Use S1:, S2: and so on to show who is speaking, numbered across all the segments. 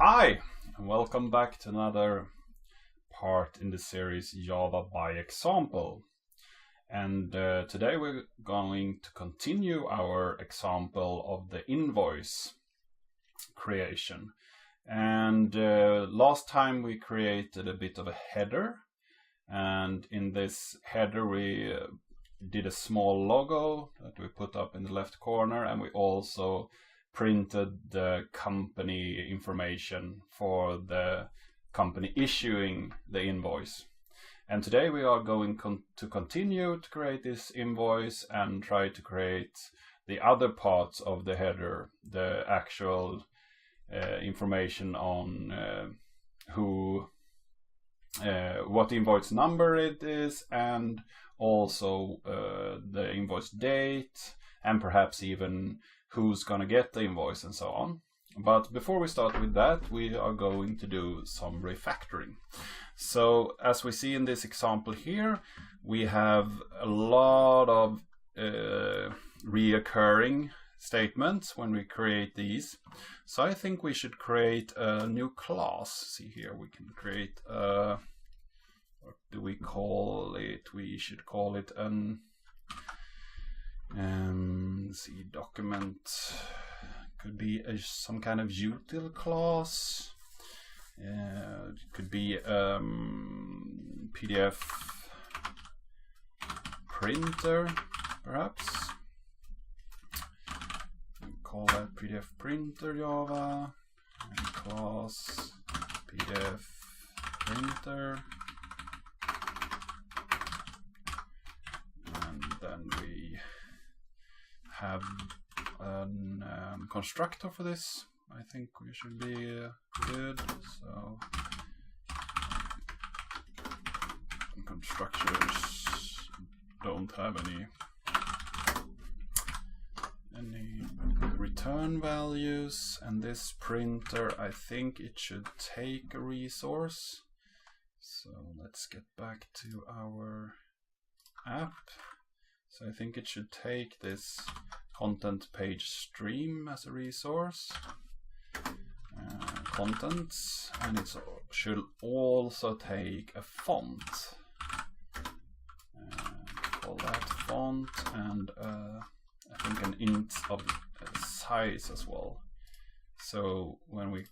S1: Hi, and welcome back to another part in the series Java by Example. And today we're going to continue our example of the invoice creation. And last time we created a bit of a header, and in this header we did a small logo that we put up in the left corner, and we also printed the company information for the company issuing the invoice. And today we are going to continue to create this invoice and try to create the other parts of the header, the actual information on what invoice number it is, and also the invoice date, and perhaps even who's gonna get the invoice and so on. But before we start with that, we are going to do some refactoring. So as we see in this example here, we have a lot of reoccurring statements when we create these. So I think we should create a new class. See here, we can create a, what do we call it? We should call it an see, document, could be some kind of util class. It could be PDF printer, perhaps. We call that PDF printer Java, and class PDF printer. And then we have a constructor for this. I think we should be good. So constructors don't have any return values, and this printer, I think it should take a resource. So let's get back to our app. So I think it should take this content page stream as a resource, contents, and it should also take a font. Call that font, and I think an int of size as well. So when we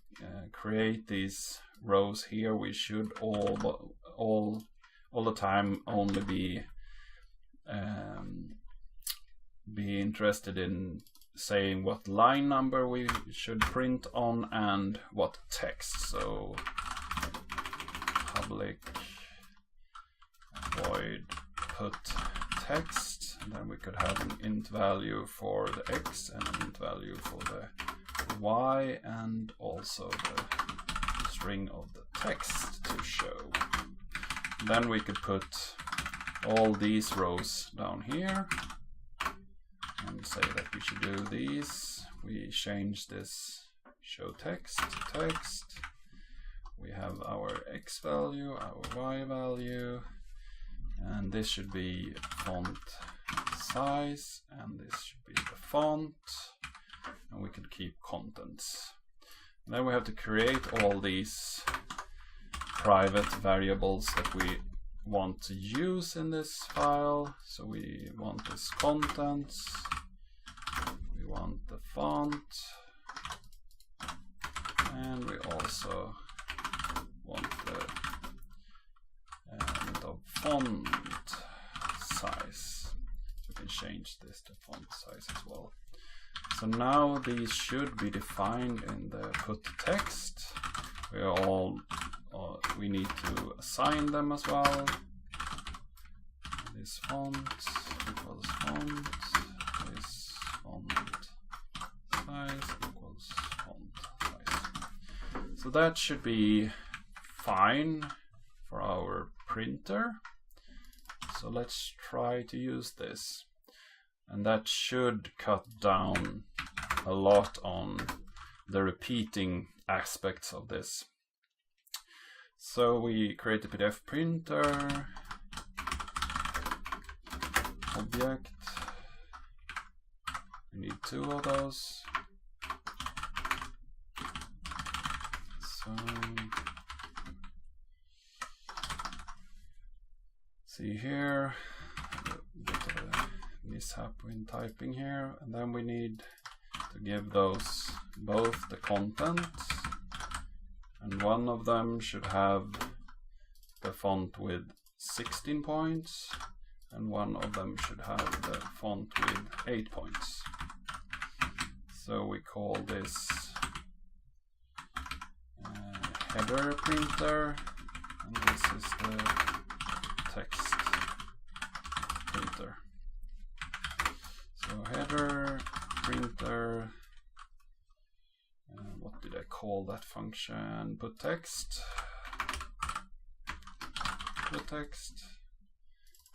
S1: create these rows here, we should all the time only be interested in saying what line number we should print on and what text. So public void put text, and then we could have an int value for the x and an int value for the y, and also the string of the text to show. Then we could put all these rows down here and say that we should do these. We change this show text to text. We have our x value, our y value, and this should be font size, and this should be the font, and we can keep contents. And then we have to create all these private variables that we want to use in this file. So we want this contents, we want the font, and we also want the font size. So we can change this to font size as well. So now these should be defined in the put text. We need to assign them as well. This font equals font, this font size equals font size. So that should be fine for our printer. So let's try to use this. And that should cut down a lot on the repeating aspects of this. So we create a PDF printer, object, we need 2 of those. See here, a bit of a mishap in typing here, and then we need to give those both the content, and one of them should have the font with 16 points, and one of them should have the font with 8 points. So we call this header printer, and this is the text printer. So header printer, what did I call that function? Put text. Put text.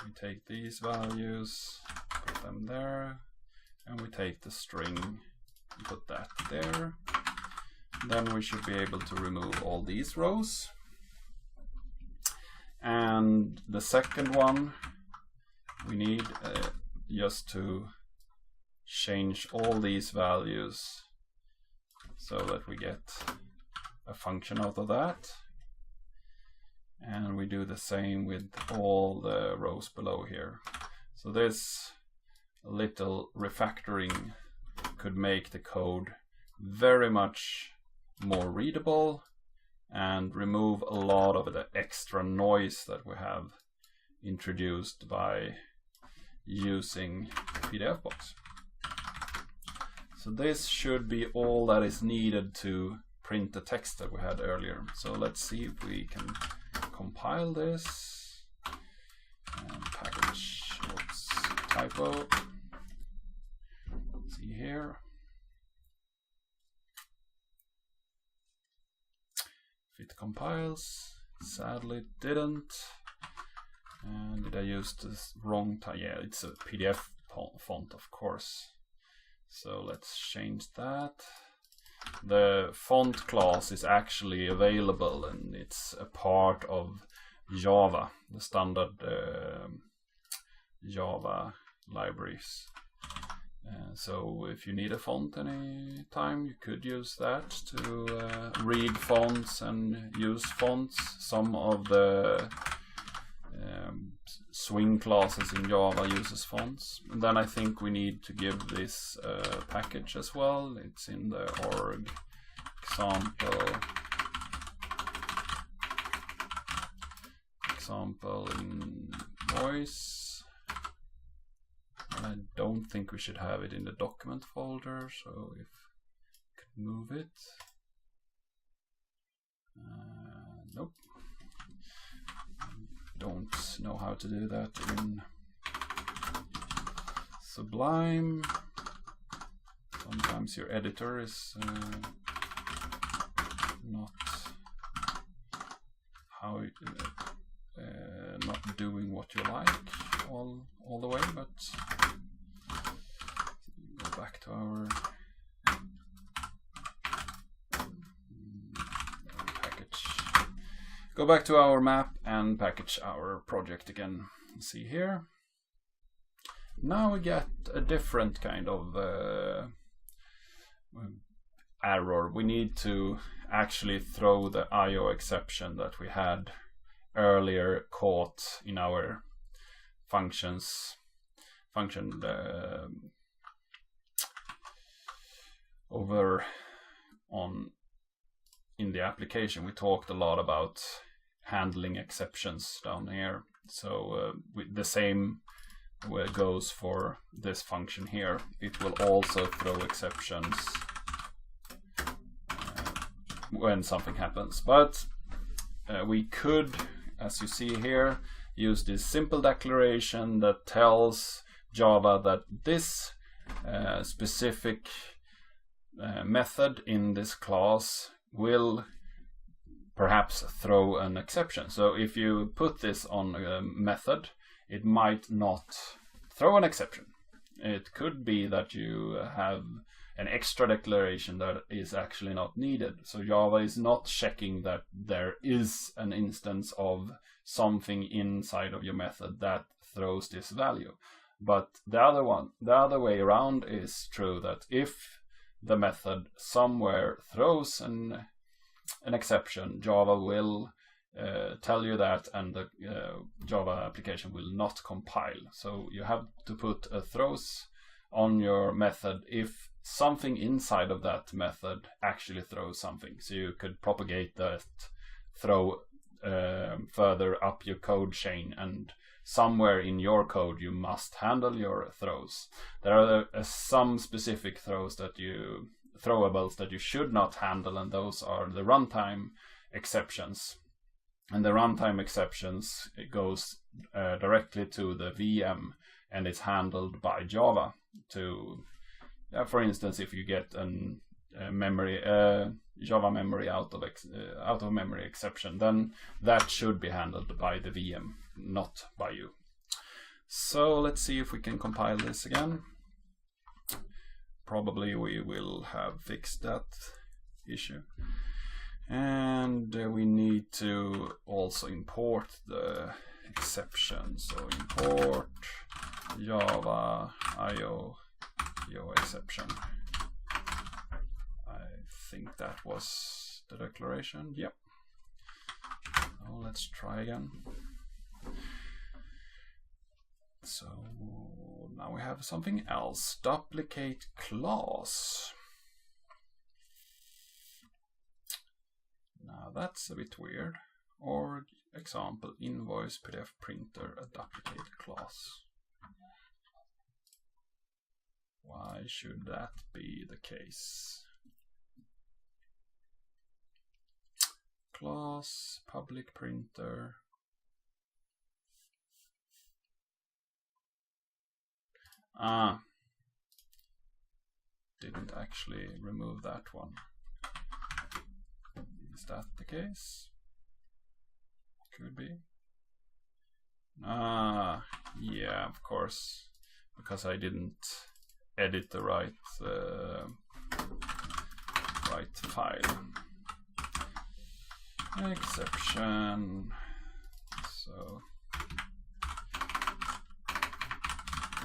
S1: We take these values, put them there, and we take the string and put that there. Then we should be able to remove all these rows. And the second one, we need just to change all these values so that we get a function out of that. And we do the same with all the rows below here. So this little refactoring could make the code very much more readable and remove a lot of the extra noise that we have introduced by using PDFbox. So this should be all that is needed to print the text that we had earlier. So let's see if we can compile this and package. Oops, typo. See here. If it compiles, sadly it didn't. And did I use this wrong type? Yeah, it's a PDF font, of course. So let's change that. The font class is actually available, and it's a part of Java, the standard Java libraries. So if you need a font any time, you could use that to read fonts and use fonts. Some of the swing classes in Java uses fonts. And then I think we need to give this package as well. It's in the org example invoice. I don't think we should have it in the document folder, so if we could move it. Nope. Don't know how to do that in Sublime. Sometimes your editor is not not doing what you like all the way, but go back to our Go back to our map and package our project again. See here. Now we get a different kind of error. We need to actually throw the IO exception that we had earlier caught in our function over on in the application. We talked a lot about handling exceptions down here. So the same goes for this function here. It will also throw exceptions when something happens. But we could, as you see here, use this simple declaration that tells Java that this specific method in this class will perhaps throw an exception. So if you put this on a method, it might not throw an exception. It could be that you have an extra declaration that is actually not needed. So Java is not checking that there is an instance of something inside of your method that throws this value. But the other way around is true, that if the method somewhere throws an exception, Java will tell you that, and the Java application will not compile. So you have to put a throws on your method if something inside of that method actually throws something. So you could propagate that throw further up your code chain, and somewhere in your code you must handle your throws. There are some specific throwables that you should not handle, and those are the runtime exceptions. And the runtime exceptions, it goes directly to the VM, and it's handled by Java. To, for instance, if you get an Java memory out of memory exception, then that should be handled by the VM, not by you. So let's see if we can compile this again. Probably we will have fixed that issue. And we need to also import the exception. So import Java IO exception. I think that was the declaration. Yep. So let's try again. So now we have something else. Duplicate class. Now that's a bit weird. Or example, invoice PDF printer, a duplicate class. Why should that be the case? Class, public printer. Didn't actually remove that one. Is that the case? Could be. Yeah, of course, because I didn't edit the right file. Exception. So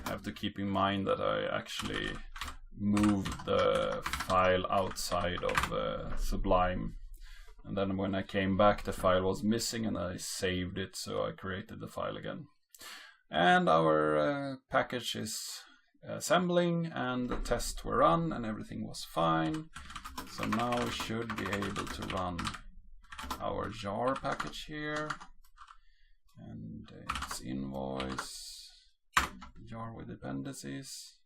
S1: I have to keep in mind that I actually moved the file outside of Sublime, and then when I came back the file was missing, and I saved it, so I created the file again. And our package is assembling, and the tests were run, and everything was fine. So now we should be able to run our jar package here, and it's invoice jar with dependencies.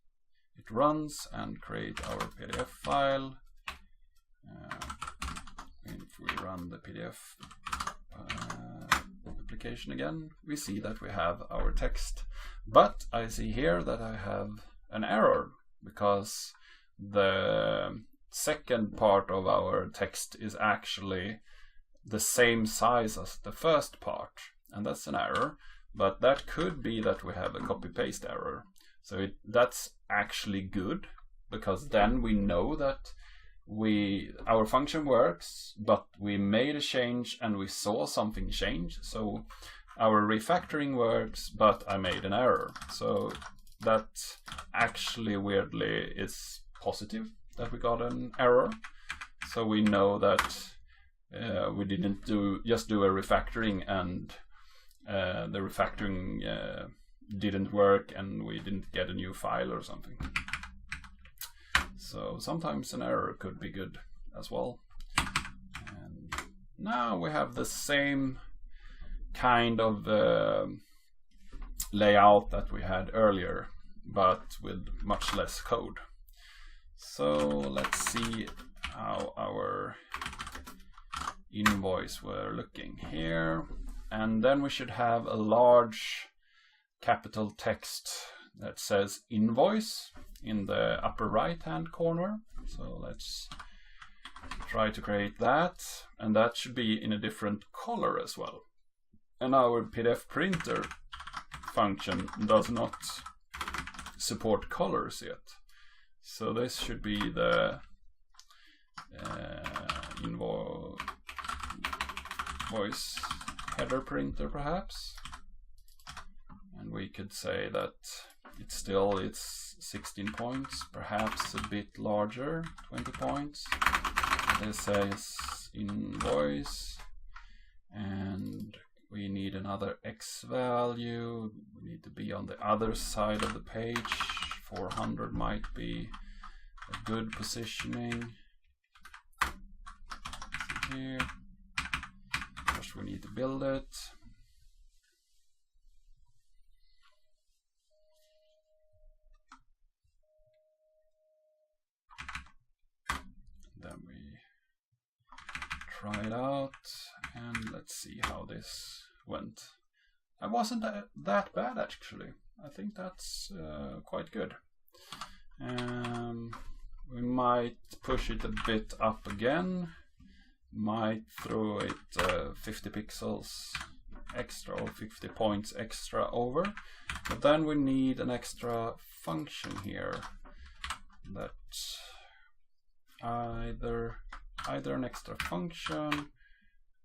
S1: It runs and creates our PDF file. If we run the PDF application again, we see that we have our text. But I see here that I have an error, because the second part of our text is actually the same size as the first part, and that's an error. But that could be that we have a copy-paste error. So that's actually good, because then we know that our function works, but we made a change and we saw something change. So our refactoring works, but I made an error. So that actually weirdly is positive that we got an error. So we know that we didn't just do a refactoring, and the refactoring didn't work, and we didn't get a new file or something. So sometimes an error could be good as well. And now we have the same kind of layout that we had earlier, but with much less code. So let's see how our invoice were looking here. And then we should have a large capital text that says invoice in the upper right hand corner. So let's try to create that, and that should be in a different color as well. And our PDF printer function does not support colors yet, so this should be the invoice header printer perhaps. And we could say that it's 16 points, perhaps a bit larger, 20 points. This says invoice, and we need another X value. We need to be on the other side of the page. 400 might be a good positioning. Here. First we need to build it. Then we try it out and let's see how this went. It wasn't that bad actually. I think that's quite good. We might push it a bit up again. Might throw it 50 pixels extra or 50 points extra over. But then we need an extra function here that either an extra function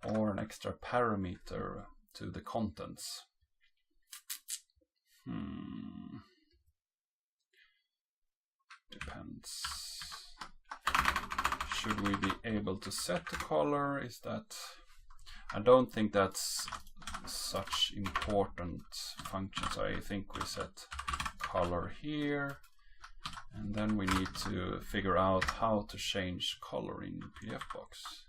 S1: or an extra parameter to the contents. Depends. Should we be able to set the color? Is that... I don't think that's such important function, so I think we set color here, and then we need to figure out how to change color in PDFbox.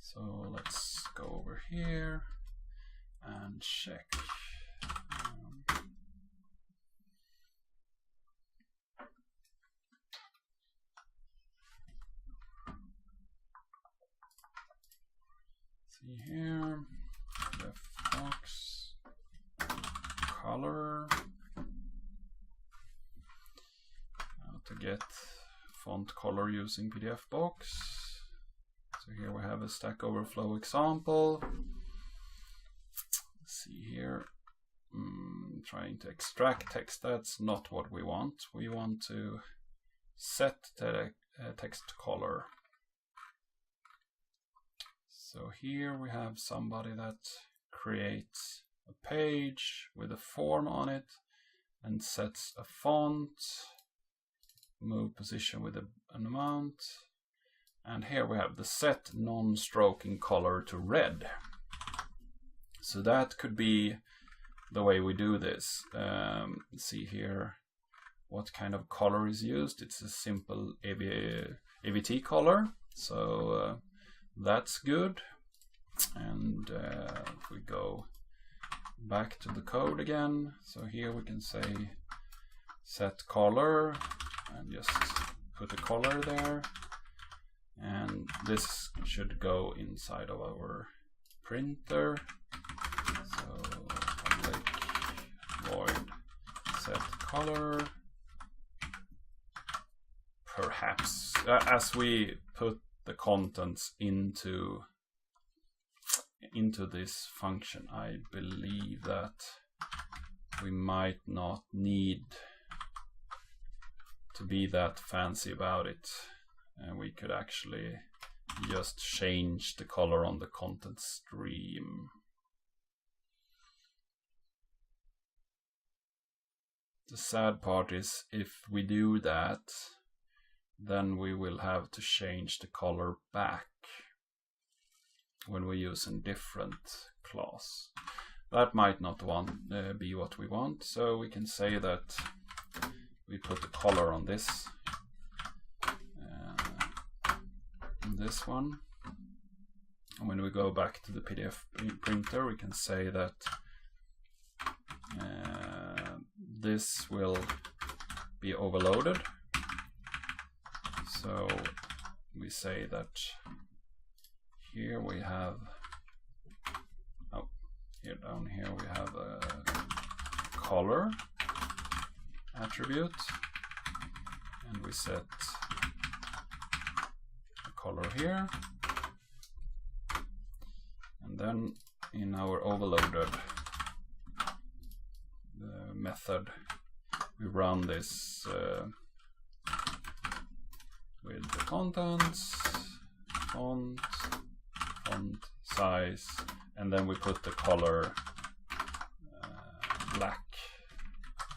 S1: So let's go over here and check. See here, PDFbox, color, how to get font color using PDFbox. So here we have a Stack Overflow example. Let's see here, trying to extract text. That's not what we want. We want to set the text color. So here we have somebody that creates a page with a form on it and sets a font, move position with an amount, and here we have the set non-stroking color to red. So that could be the way we do this. See here what kind of color is used. It's a simple AVT color, so that's good. And if we go back to the code again, so here we can say set color and just put a color there, and this should go inside of our printer. So public void set color, perhaps as we put the contents into this function. I believe that we might not need to be that fancy about it, and we could actually just change the color on the content stream. The sad part is if we do that, then we will have to change the color back when we use a different class. That might not be what we want, so we can say that we put the color on this one, and when we go back to the PDF printer we can say that this will be overloaded. So we say that here we have, here down here we have a color attribute, and we set a color here, and then in our overloaded method we run this with the contents, font size, and then we put the color black.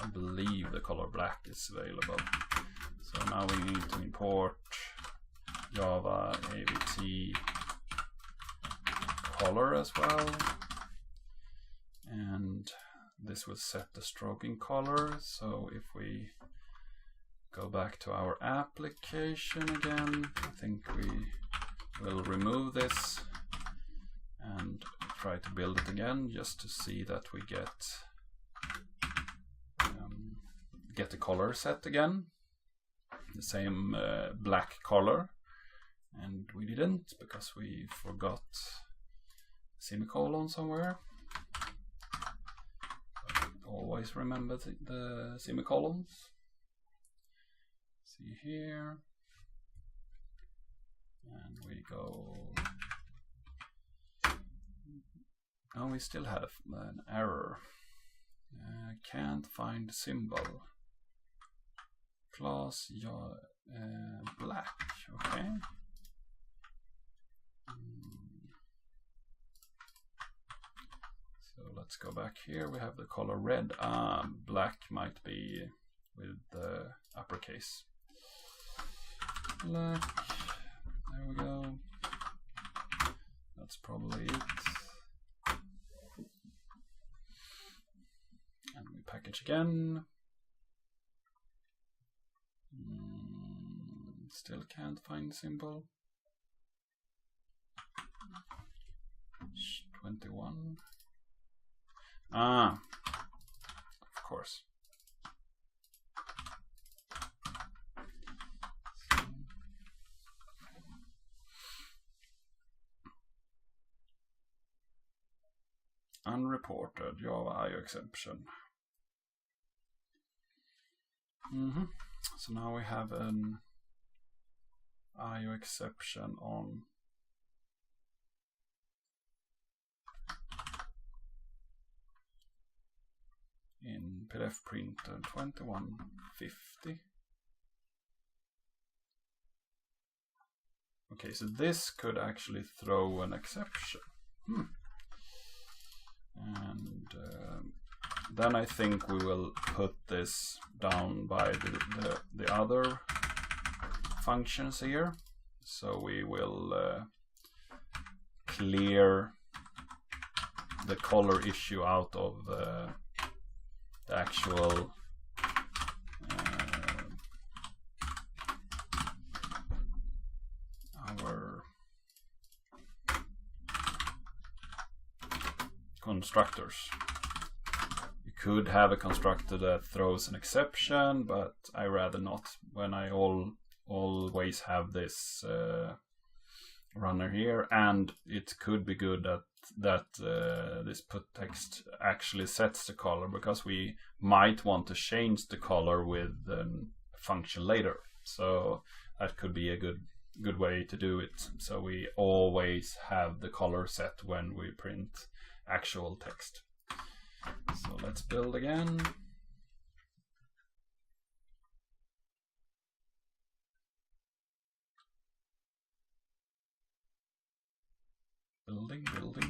S1: I believe the color black is available. So now we need to import Java AVT color as well. and this will set the stroking color. So if we go back to our application again, I think we will remove this and try to build it again just to see that we get the color set again, the same black color, and we didn't because we forgot semicolon somewhere. Always remember the semicolons. See here, and we go. Oh, we still had an error. Can't find symbol. Class black. Okay. So let's go back here. We have the color red. Black might be with the uppercase. Black. There we go. That's probably it. And we package again. Still can't find the symbol. 21. Of course. Unreported Java IO exception. So now we have an IO exception on in PDF printer 2150. Okay, so this could actually throw an exception. And then I think we will put this down by the other functions here. So we will clear the color issue out of the actual our constructors. You could have a constructor that throws an exception, but I rather not when I always have this runner here, and it could be good that this put text actually sets the color, because we might want to change the color with a function later. So that could be a good way to do it. So we always have the color set when we print actual text. So let's build again.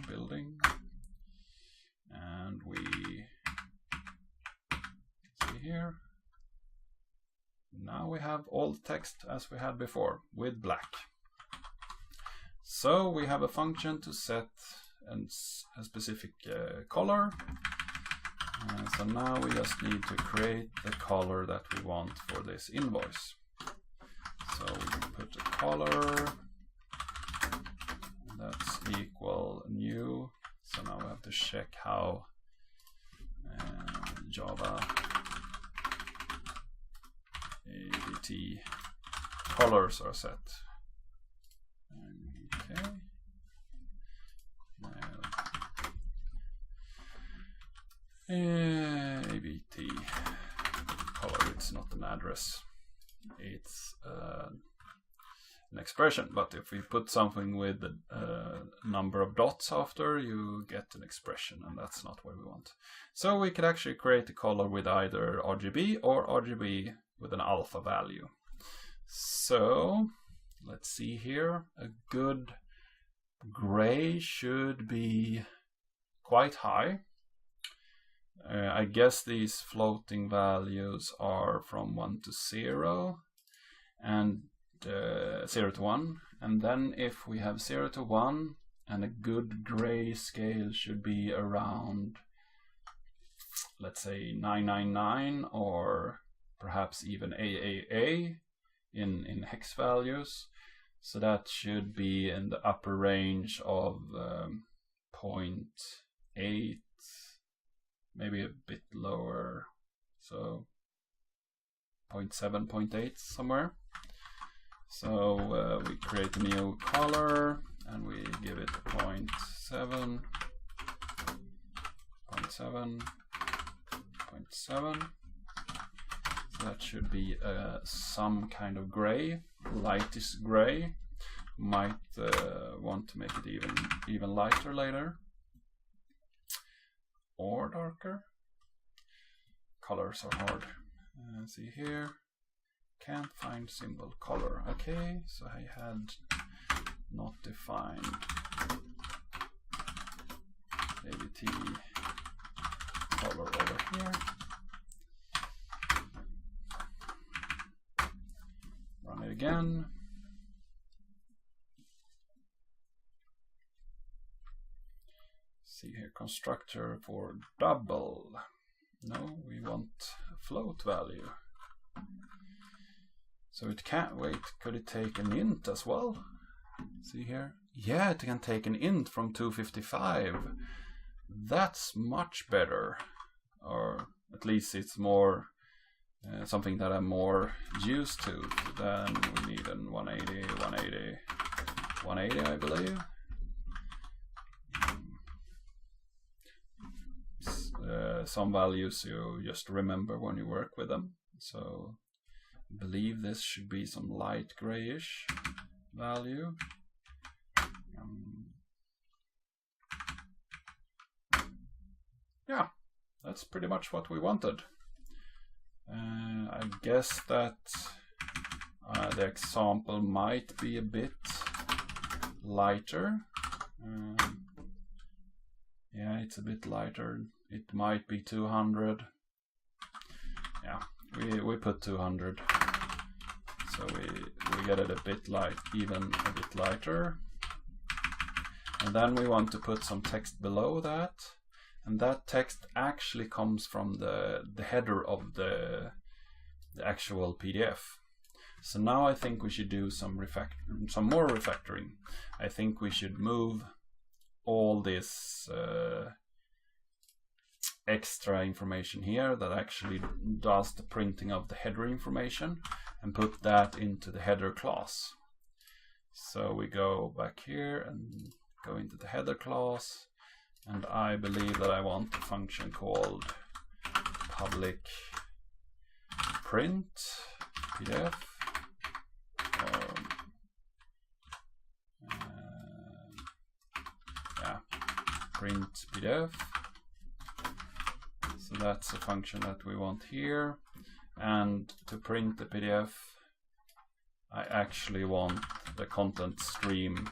S1: Building. And we see here. Now we have all text as we had before with black. So we have a function to set a specific color. So now we just need to create the color that we want for this invoice. So we put a color. That's equal new. So now we have to check how Java ADT colors are set. Okay. ABT color, it's not an address, it's an expression, but if we put something with a number of dots after, you get an expression, and that's not what we want. So we could actually create a color with either RGB or RGB with an alpha value. So let's see here, a good gray should be quite high. I guess these floating values are from 1 to 0 and 0 to 1, and then if we have 0 to 1, and a good gray scale should be around let's say 999 or perhaps even AAA in hex values. So that should be in the upper range of 0.8, maybe a bit lower, so 0.7, 0.8 somewhere. So we create a new color and we give it 0.7, 0.7, 0.7. So that should be some kind of gray, lightish gray. Might want to make it even lighter later, or darker. Colors are hard. See here, can't find symbol color. Okay, so I had not defined ABT color over here. Run it again. See here, constructor for double. No, we want a float value. So it can't wait. Could it take an int as well? See here? Yeah, it can take an int from 255. That's much better. Or at least it's more something that I'm more used to. Then we need a 180, 180, 180, I believe. Some values you just remember when you work with them. So I believe this should be some light grayish value. Yeah, that's pretty much what we wanted. I guess that the example might be a bit lighter. Yeah, it's a bit lighter. It might be 200. Yeah, we put 200. So we get it a bit light, even a bit lighter. And then we want to put some text below that. And that text actually comes from the header of the actual PDF. So now I think we should do some more refactoring. I think we should move all this extra information here that actually does the printing of the header information and put that into the header class. So we go back here and go into the header class, and I believe that I want a function called public print PDF. Print PDF. So that's a function that we want here. And to print the PDF, I actually want the content stream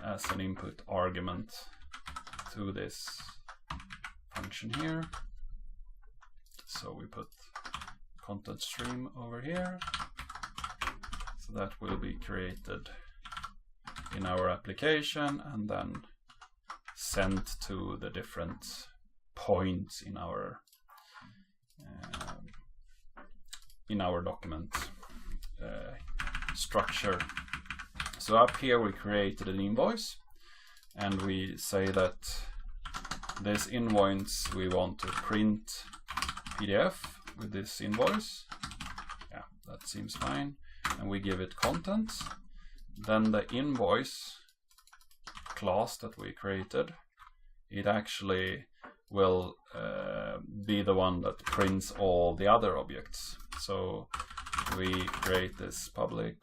S1: as an input argument to this function here. So we put content stream over here. So that will be created in our application and then sent to the different points in our document structure. So up here we created an invoice, and we say that this invoice we want to print PDF with this invoice. Yeah, that seems fine. And we give it contents. Then the invoice class that we created, it actually will be the one that prints all the other objects. So we create this public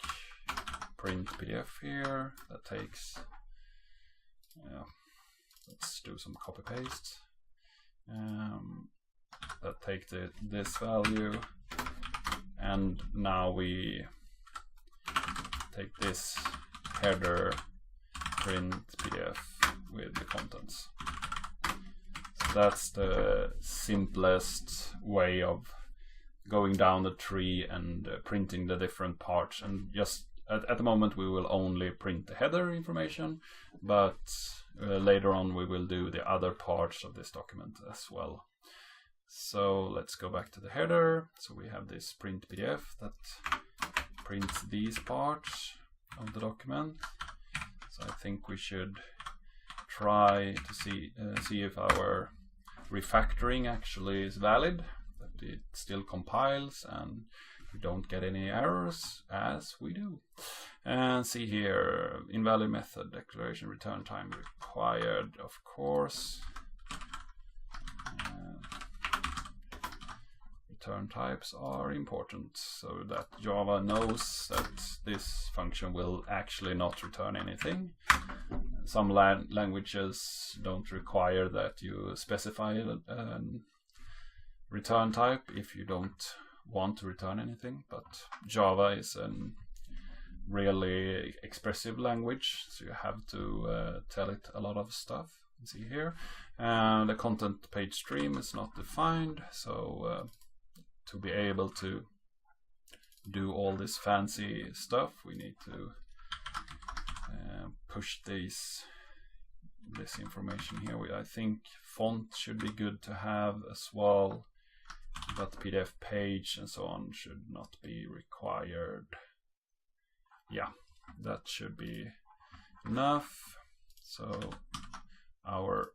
S1: print PDF here that takes, let's do some copy paste. That takes this value, and now we take this header print PDF with the contents. So that's the simplest way of going down the tree and printing the different parts. And just at the moment we will only print the header information, but later on we will do the other parts of this document as well. So let's go back to the header. So we have this print PDF that prints these parts of the document. So I think we should try to see if our refactoring actually is valid, that it still compiles and we don't get any errors, as we do. And see here, invalid method declaration return time required, of course. Return types are important so that Java knows that this function will actually not return anything. Some languages don't require that you specify a return type if you don't want to return anything, but Java is a really expressive language, so you have to tell it a lot of stuff. You see here, the content page stream is not defined, so to be able to do all this fancy stuff, we need to push this information here. I think font should be good to have as well, but PDF page and so on should not be required. Yeah, that should be enough. So our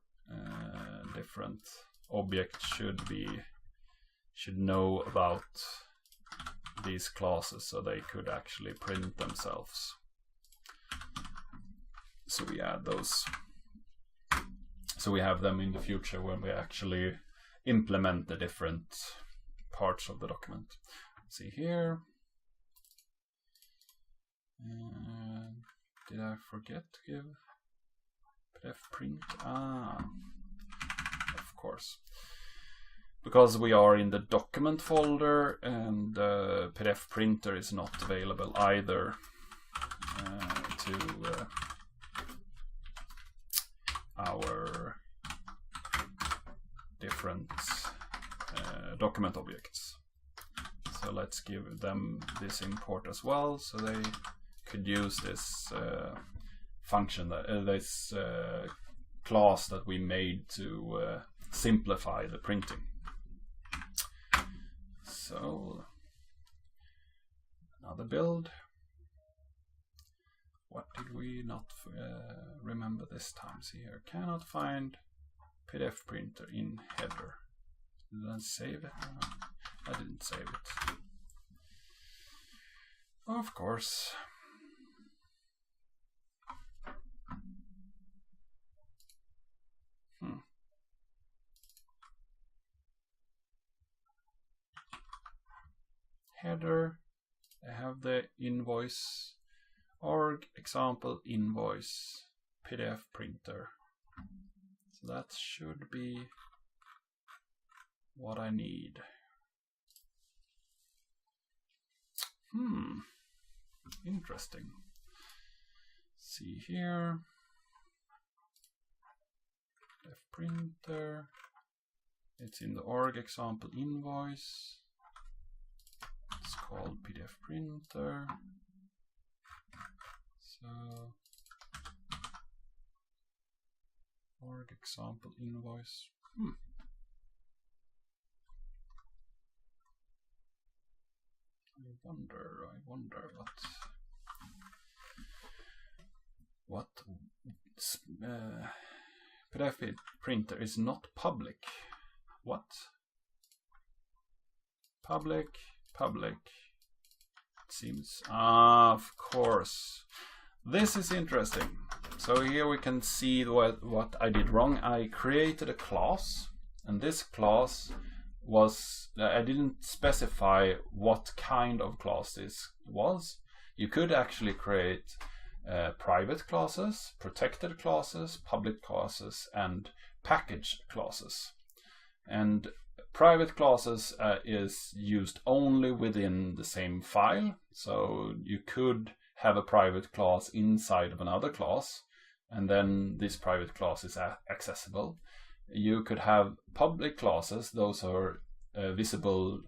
S1: different objects should know about these classes so they could actually print themselves. So we add those. So we have them in the future when we actually implement the different parts of the document. Let's see here. Did I forget to give PDF print? Of course. Because we are in the document folder and the PDF printer is not available either to our different document objects. So let's give them this import as well, so they could use this function, this class that we made to simplify the printing. So another build. What did we not remember this time? See here, cannot find PDF printer in header. Did I save it? No, I didn't save it. Of course. Header, I have the invoice org example invoice PDF printer. So that should be what I need. Interesting. See here, PDF printer. It's in the org example invoice. It's called PDF printer. So org example invoice. I wonder what PDF printer is not public. What? Public. It seems, of course. This is interesting. So here we can see what I did wrong. I created a class, and this class was, I didn't specify what kind of class this was. You could actually create private classes, protected classes, public classes, and package classes. And private classes is used only within the same file. So you could have a private class inside of another class, and then this private class is accessible. You could have public classes. Those are visible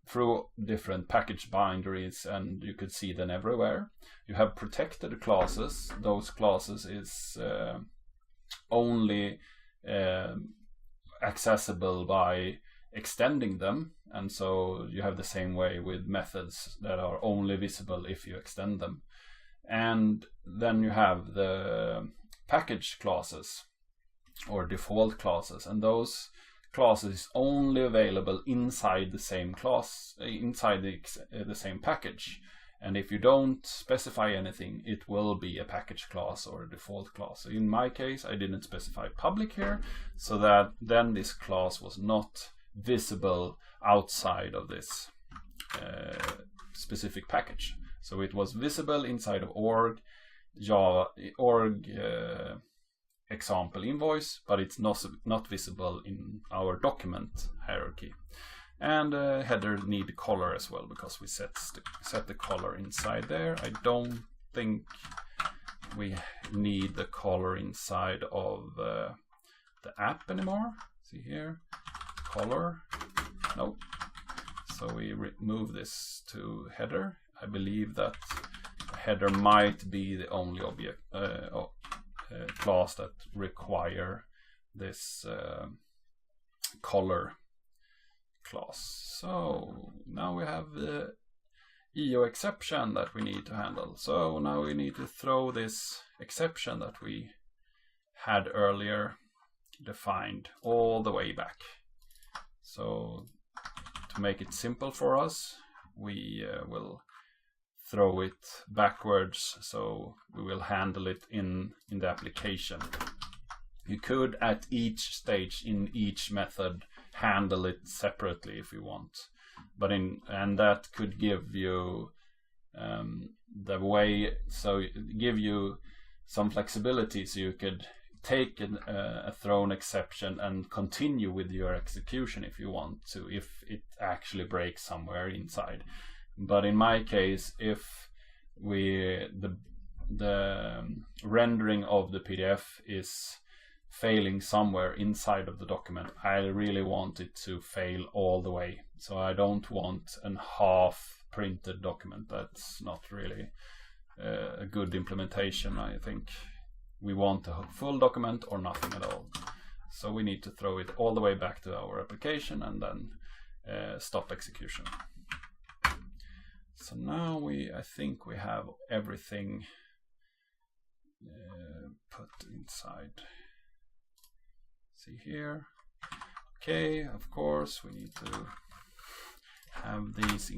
S1: through different package boundaries, and you could see them everywhere. You have protected classes. Those classes is only accessible by extending them, and so you have the same way with methods that are only visible if you extend them. And then you have the package classes or default classes, and those classes only available inside the same class, inside the same package. And if you don't specify anything, it will be a package class or a default class. So in my case, I didn't specify public here, so that then this class was not visible outside of this specific package. So it was visible inside of org Java org example invoice, but it's not visible in our document hierarchy. And header need color as well, because we set the color inside there. I don't think we need the color inside of the app anymore. See here, color, no. So we move this to header. I believe that header might be the only object class that require this color class. So now we have the EO exception that we need to handle. So now we need to throw this exception that we had earlier defined all the way back. So to make it simple for us, we will throw it backwards, so we will handle it in the application. You could at each stage in each method handle it separately if you want, but and that could give you the way, so give you some flexibility, so you could take a thrown exception and continue with your execution if you want to, if it actually breaks somewhere inside. But in my case, if the rendering of the PDF is failing somewhere inside of the document, I really want it to fail all the way. So I don't want a half printed document. That's not really a good implementation. I think we want a full document or nothing at all. So we need to throw it all the way back to our application and then stop execution. So now I think we have everything put inside. See here. Okay, of course we need to have these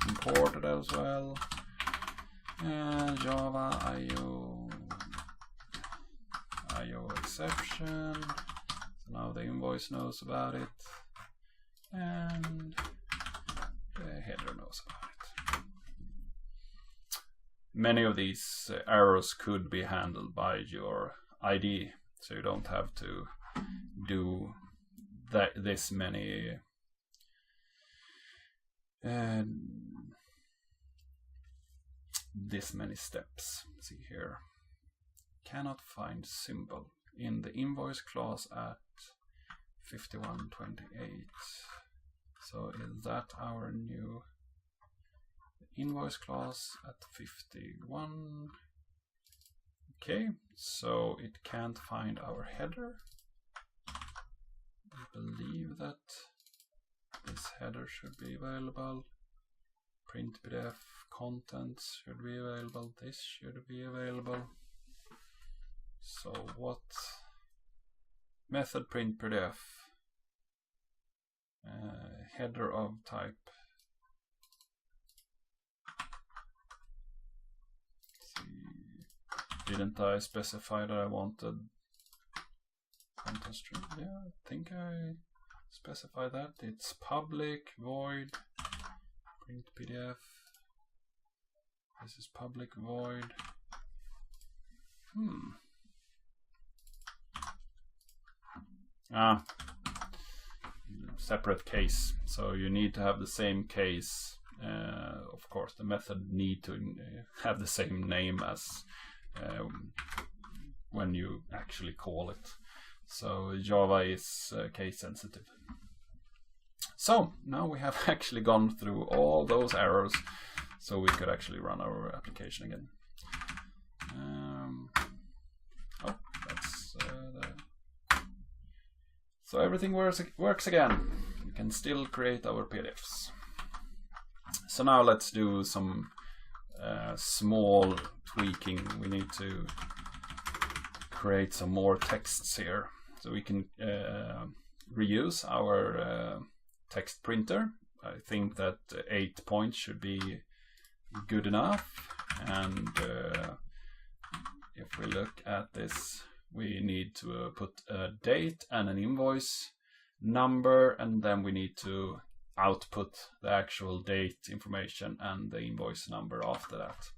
S1: imported as well. Java IO exception. So now the invoice knows about it, and the header knows about it. Many of these errors could be handled by your IDE, so you don't have to do this many steps. See here, cannot find symbol in the invoice class at 5128. So is that our new invoice class at 51? Okay, so it can't find our header. I believe that this header should be available. Print PDF contents should be available. This should be available. So what method print PDF, header of type. Didn't I specify that I wanted content string? Yeah, I think I specified that. It's public void print PDF. This is public void. Separate case. So you need to have the same case. Of course, the method need to have the same name as when you actually call it. So Java is case sensitive. So now we have actually gone through all those errors, so we could actually run our application again. Oh, that's the So everything works again. We can still create our PDFs. So now let's do some small tweaking. We need to create some more texts here. So we can reuse our text printer. I think that 8 points should be good enough. And if we look at this, we need to put a date and an invoice number, and then we need to output the actual date information and the invoice number after that.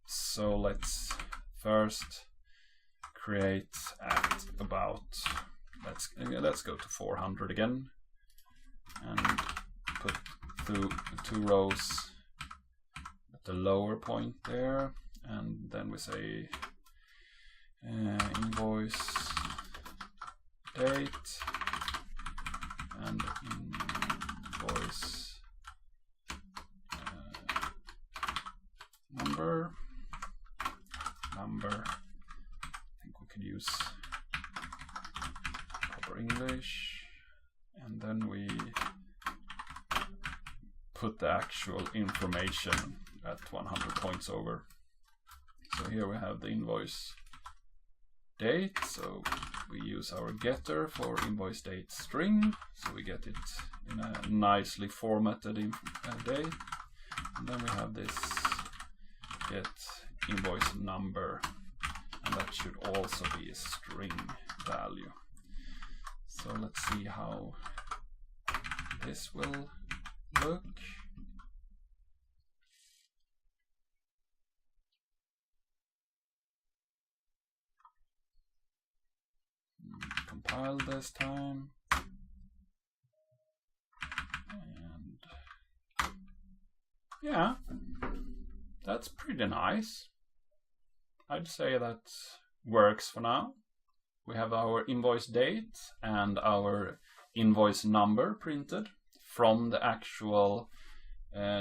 S1: So let's first create at about, let's go to 400 again, and put two rows at the lower point there, and then we say invoice date and invoice number. I think we could use proper English, and then we put the actual information at 100 points over. So here we have the invoice date, so we use our getter for invoice date string, so we get it in a nicely formatted date, and then we have this get invoice number, and that should also be a string value. So let's see how this will look. Compile this time, and yeah, that's pretty nice. I'd say that works for now. We have our invoice date and our invoice number printed from the actual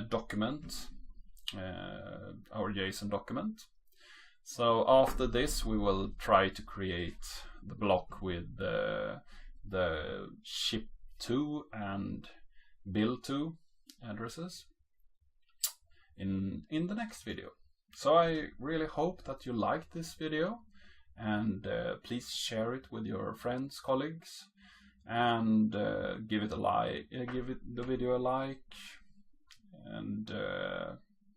S1: document, our JSON document. So after this, we will try to create the block with the ship to and bill to addresses in the next video. So I really hope that you liked this video, and please share it with your friends, colleagues, and give it a like, give the video a like, and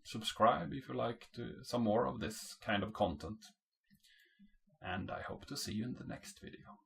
S1: subscribe if you like some more of this kind of content. And I hope to see you in the next video.